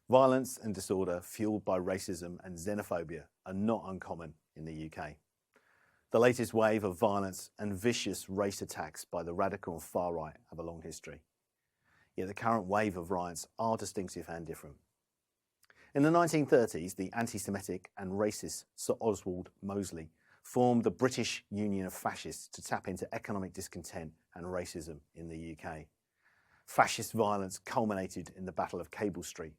Violence and disorder fueled by racism and xenophobia are not uncommon in the UK. The latest wave of violence and vicious race attacks by the radical and far right have a long history. Yet the current wave of riots are distinctive and different. In the 1930s, the anti-Semitic and racist Sir Oswald Mosley formed the British Union of Fascists to tap into economic discontent and racism in the UK. Fascist violence culminated in the Battle of Cable Street,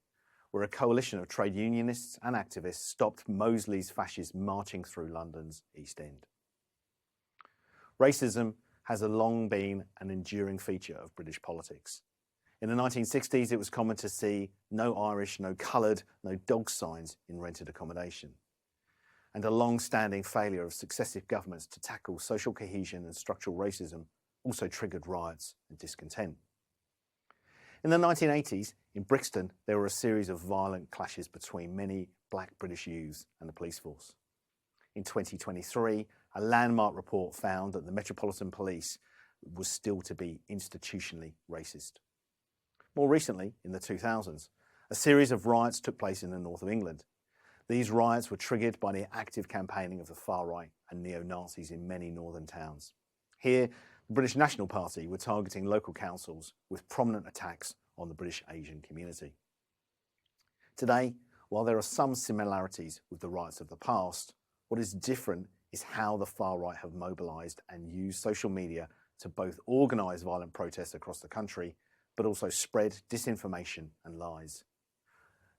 where a coalition of trade unionists and activists stopped Mosley's fascists marching through London's East End. Racism has long been an enduring feature of British politics. In the 1960s, it was common to see no Irish, no coloured, no dog signs in rented accommodation. And a long-standing failure of successive governments to tackle social cohesion and structural racism also triggered riots and discontent. In the 1980s, in Brixton, there were a series of violent clashes between many black British youths and the police force. In 2023, a landmark report found that the Metropolitan Police was still to be institutionally racist. More recently, in the 2000s, a series of riots took place in the north of England. These riots were triggered by the active campaigning of the far right and neo-Nazis in many northern towns. Here, the British National Party were targeting local councils with prominent attacks on the British Asian community. Today, while there are some similarities with the riots of the past, what is different is how the far right have mobilised and used social media to both organise violent protests across the country, but also spread disinformation and lies.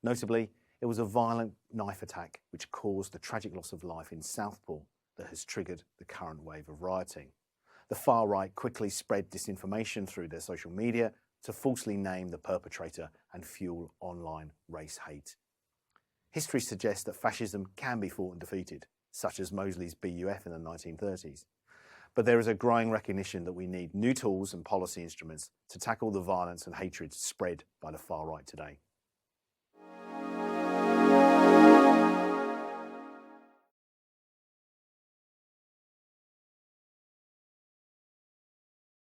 Notably, it was a violent knife attack which caused the tragic loss of life in Southport that has triggered the current wave of rioting. The far right quickly spread disinformation through their social media to falsely name the perpetrator and fuel online race hate. History suggests that fascism can be fought and defeated, such as Mosley's BUF in the 1930s. But there is a growing recognition that we need new tools and policy instruments to tackle the violence and hatred spread by the far right today.